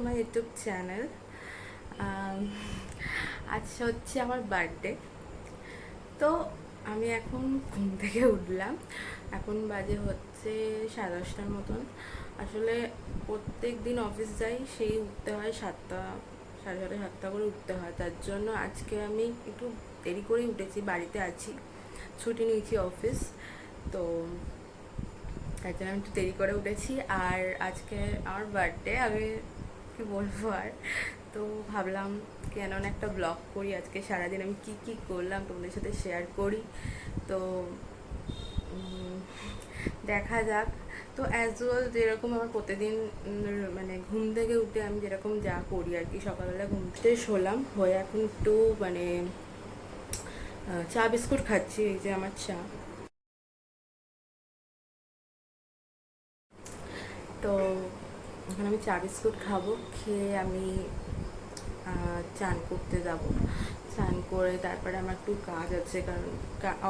My YouTube channel. আজকে হচ্ছে আমার বার্থডে। তো আমি এখন ঘুম থেকে উঠলাম, এখন বাজে হচ্ছে 10:30টার মতন। আসলে প্রত্যেক দিন অফিস যাই, সেই উঠতে হয় 7টা, 6:30 7টা করে উঠতে হয়। তার জন্য আজকে আমি একটু দেরি করেই উঠেছি, বাড়িতে আছি, ছুটি নিয়েছি অফিস। তো তার জন্য আমি একটু দেরি করে উঠেছি। আর আজকে আমার বার্থডে, আমি কি বলবো আর। তো ভাবলাম কেন না একটা ব্লগ করি, আজকে সারাদিন আমি কি কি করলাম তোমাদের সাথে শেয়ার করি। তো দেখা যাক। তো অ্যাজ ওয়েল যেরকম আমার প্রতিদিন মানে ঘুম থেকে উঠে আমি যেরকম যা করি আর কি, সকালবেলা ঘুম থেকে শোলাম, হয়ে এখন একটু মানে চা বিস্কুট খাচ্ছি। এই যে আমার চা। তো এখন আমি চা বিস্কুট খাবো, খেয়ে আমি চান করতে যাব। চান করে তারপরে আমার একটু কাজ আছে, কারণ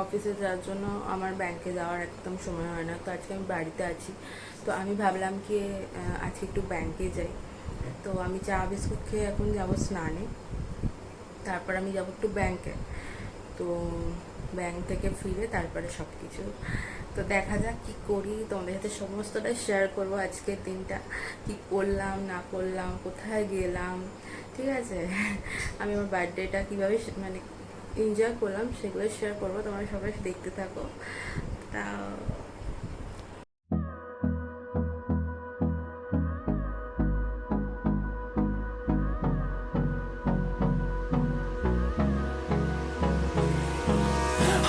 অফিসে যাওয়ার জন্য আমার ব্যাংকে যাওয়ার একদম সময় হয় না। তো আজকে আমি বাড়িতে আছি, তো আমি ভাবলাম কি আজকে একটু ব্যাংকে যাই। তো আমি চা বিস্কুট খেয়ে এখন যাব স্নানে, তারপর আমি যাব একটু ব্যাংকে। তো ব্যাংক থেকে ফিরে তারপরে সব কিছু, তো দেখা যাক কী করি, তোমাদের সাথে সমস্তটা শেয়ার করবো। আজকের দিনটা কি করলাম না করলাম, কোথায় গেলাম, ঠিক আছে। আমি আমার বার্থডেটা কীভাবে মানে এনজয় করলাম সেগুলো শেয়ার করবো, তোমরা সবাই দেখতে থাকো। তা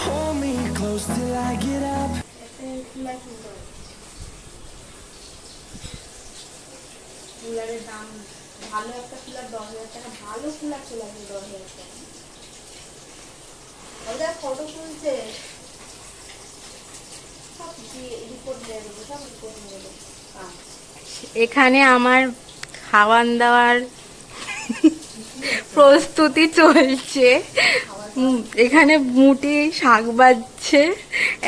Hold me close till I get up. কুলারের দাম ভালো, একটা কুলার 10,000 টাকা, ভালো কুলার চলে আসবে 10,000 টাকা। ওদের ফটো তুলছে, সব রিপোর্ট দিয়ে দেবো, সব রিপোর্ট নিয়ে দেবো। এখানে আমার খাওয়ান দাওয়ার প্রস্তুতি চলছে। এখানে মুটি শাক বাজছে,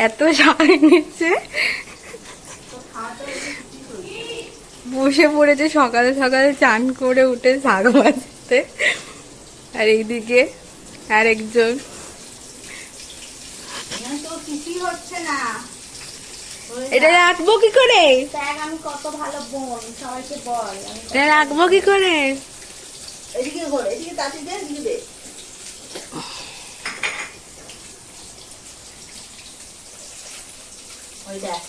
এত শাক এনেছে, বসে পড়েছে সকালে সকালে চান করে উঠে শাক বাজতে। আর এইদিকে আরেকজন, এটা রাখবো কি করে, আমি কত ভালো বোন, সবাইকে বল এটা রাখবো কি করে। এদিকে ঘোরে, এদিকে তাতি দে, এদিকে দে। ওই দেখ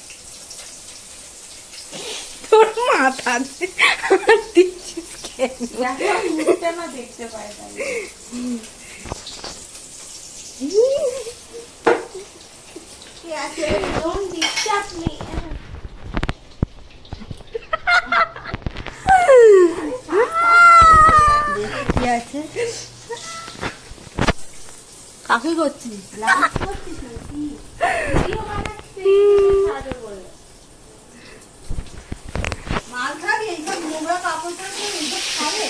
তোর মাথা দিচ্ছিস কেন? মুখটা না দেখতে পাই তাহলে। কি আছে, ডোন্ট ডিস্টার্ব মি। কি আছে, কাকে করছিস? লাঞ্চ করছিস নাকি? ভিডিও বানাচ্ছিস ছাড়ো বলে। মাল খাবি, এইসব নোংরা কাপড় পরে এইসব খাবে?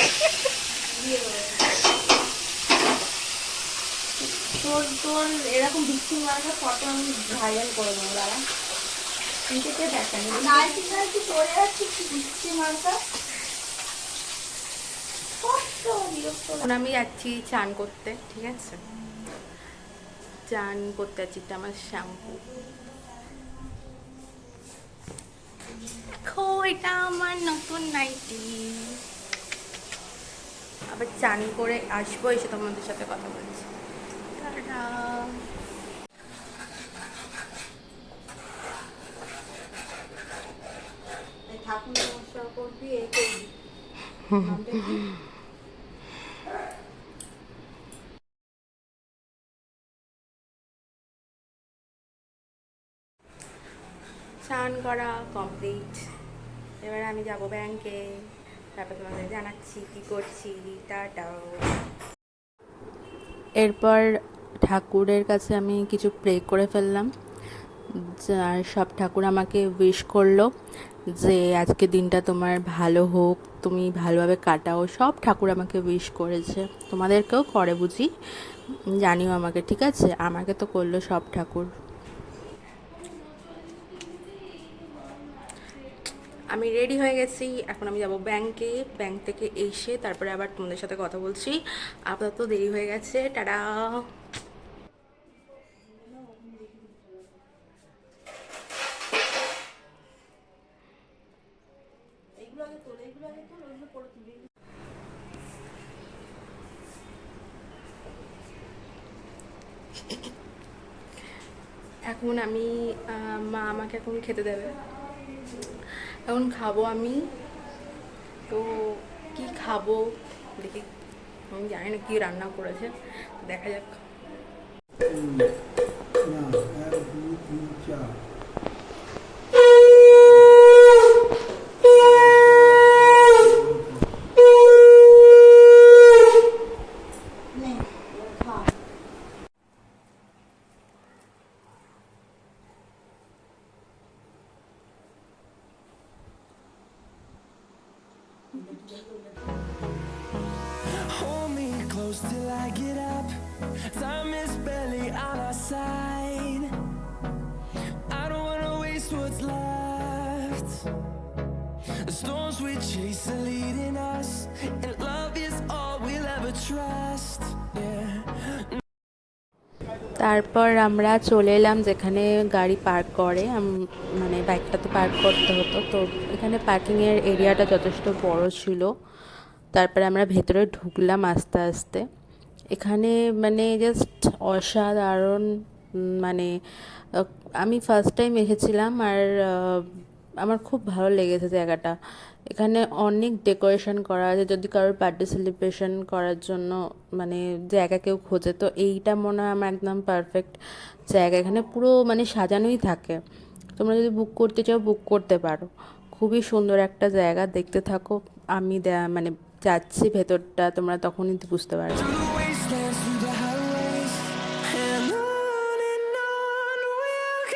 তোর তোর এরকম বৃষ্টি মার্কা ফটো আমি ভাইরাল করে দেবো, দাঁড়া। কিন্তু কে দেখা নেই, নাইটি নাইটি পরে যাচ্ছিস বৃষ্টি মার্কা। এখন আমি যাচ্ছি চান করতে, ঠিক আছে, চান করতে যাচ্ছি। এটা আমার শ্যাম্পু, দেখো এটা আমার নতুন নাইটি। আবার চান করে আসবো, এসে তোমাদের সাথে কথা বলছি। টাটা। ঠাকুর নমস্কার করবি, এই করবি। চান করা কমপ্লিট, এবার আমি যাব ব্যাংকে, তারপর তোমাদের জানাচ্ছি কি করছি। টাটা। এরপর ঠাকুরের কাছে আমি কিছু প্রে করে ফেললাম, আর সব ঠাকুর আমাকে উইশ করলো যে আজকে দিনটা তোমার ভালো হোক, তুমি ভালোভাবে কাটাও। সব ঠাকুর আমাকে উইশ করেছে, তোমাদেরকেও করে বুঝি, জানিও আমাকে, ঠিক আছে। আমাকে তো করলো সব ঠাকুর। আমি রেডি হয়ে গেছি, এখন আমি যাব ব্যাংকে। ব্যাংক থেকে এসে তারপরে আবার তোমাদের সাথে কথা বলছি। আপাতত দেরি হয়ে গেছে, টাটা। এখন আমি মা আমাকে এখন খেতে দেবে, এখন খাবো আমি। তো কি খাবো দেখি, আমি জানি না কি রান্না করেছে, দেখা যাক। না, 1, 2, 3, 4 নে, খা। Hold me close till I get up. Time is barely on our side. I don't wanna waste what's left. The storms we chase are leading us, and love is all we'll ever trust. Yeah. তারপর আমরা চলে এলাম যেখানে গাড়ি park করে, মানে বাইকটা তো পার্ক করতে হতো, তো এখানে পার্কিংয়ের এরিয়াটা যথেষ্ট বড় ছিল। তারপরে আমরা ভেতরে ঢুকলাম আস্তে আস্তে। এখানে মানে জাস্ট অসাধারণ, মানে আমি ফার্স্ট টাইম এসেছিলাম, আর আমার খুব ভালো লেগেছে জায়গাটা। এখানে অনেক ডেকোরেশন করা আছে, যদি কারোর বার্থডে সেলিব্রেশন করার জন্য মানে জায়গা কেউ খোঁজে, তো এইটা মনে হয় আমার একদম পারফেক্ট জায়গা। এখানে পুরো মানে সাজানোই থাকে, তোমরা যদি বুক করতে চাও বুক করতে পারো। খুবই সুন্দর একটা জায়গা, দেখতে থাকো। আমি মানে যাচ্ছি ভেতরটা, তোমরা তখনই বুঝতে পারবে। Through the wastelands, through the highways, and on we'll go.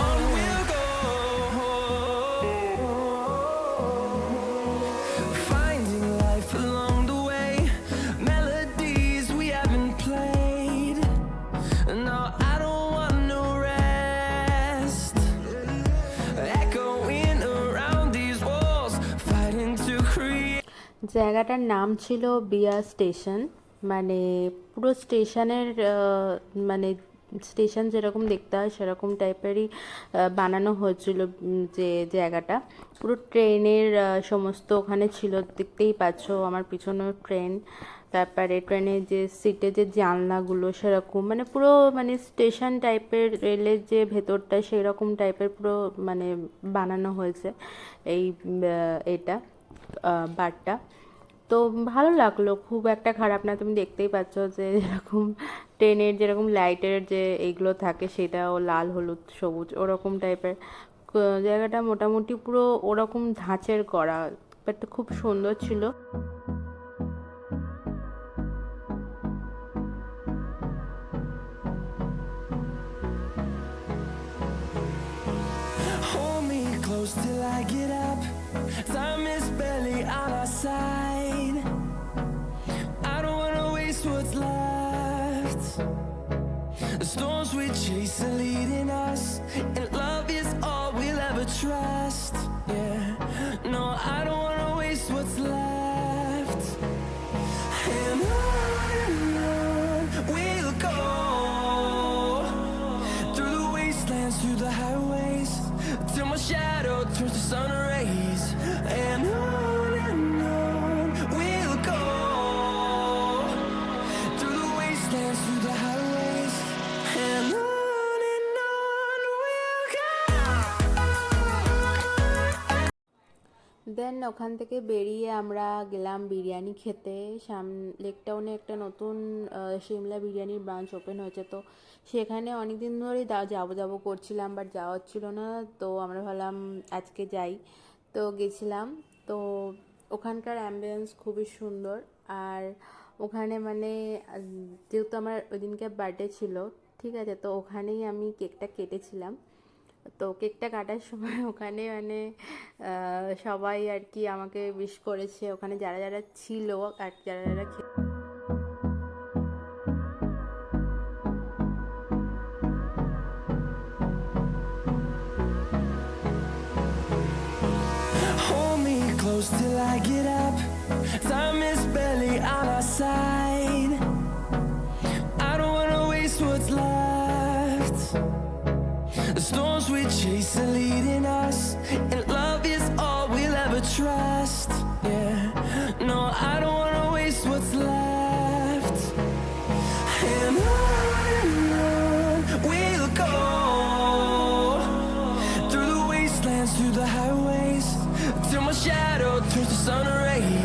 On we'll go. Finding life along the way, melodies we haven't played. No, I don't want no rest. Echoing around these walls, fighting to create. জায়গাটার নাম ছিল বিয়া station, মানে পুরো স্টেশনের মানে station যেরকম দেখতে হয় সেরকম টাইপেরই বানানো হয়েছিল। যে জায়গাটা পুরো ট্রেনের সমস্ত ওখানে ছিল, দেখতেই পাচ্ছ আমার পিছনেও ট্রেন। তারপরে ট্রেনের যে সিটে যে জানলাগুলো সেরকম, মানে পুরো মানে স্টেশন টাইপের, রেলের যে ভেতরটা সেই রকম টাইপের পুরো মানে বানানো হয়েছে এই এটা বারটা। তো ভালো লাগলো, খুব একটা খারাপ না। তুমি দেখতেই পাচ্ছ যে যেরকম ট্রেনের যেরকম লাইটের যে এইগুলো থাকে, সেটাও লাল হলুদ সবুজ ওরকম টাইপের। জায়গাটা মোটামুটি পুরো ওরকম ধাঁচের করা, বাট খুব সুন্দর ছিল। Hold me close till I get up. Time is barely on our side. I don't wanna waste what's left. The storms we chase are leading us, and love is all we'll ever trust. Yeah, no, I don't wanna waste what's left. And on we'll go, through the wastelands, through the highways, till my shadow turns to sun rays. And on we'll go, through the wastelands, through the highways, and on we'll go. দেন ওখান থেকে বেরিয়ে আমরা গেলাম বিরিয়ানি খেতে। লেকটাউনে একটা নতুন সিমলা বিরিয়ানির branch open হয়েছে, তো সেখানে অনেক দিন ধরেই যাবো করছিলাম, বাট যাওয়া হচ্ছিল না। তো আমরা ভাবলাম আজকে যাই, তো গেছিলাম। তো ওখানকার অ্যাম্বিয়েন্স খুবই সুন্দর, আর ওখানে মানে যেহেতু আমার ওই দিনকে বার্থডে ছিল, ঠিক আছে, তো ওখানেই আমি কেকটা কেটেছিলাম। তো কেকটা কাটার সময় ওখানে মানে সবাই আর কি আমাকে উইশ করেছে, ওখানে যারা যারা ছিল আর যারা যারা Hold me close till I get up. Time is barely on our side. I don't wanna waste what's left. The storms we chase are leading us, and love is all we'll ever trust. Yeah, no, I don't wanna waste what's left. And on we'll go, through the wastelands, through the highways, till my shadow turns to sun rays.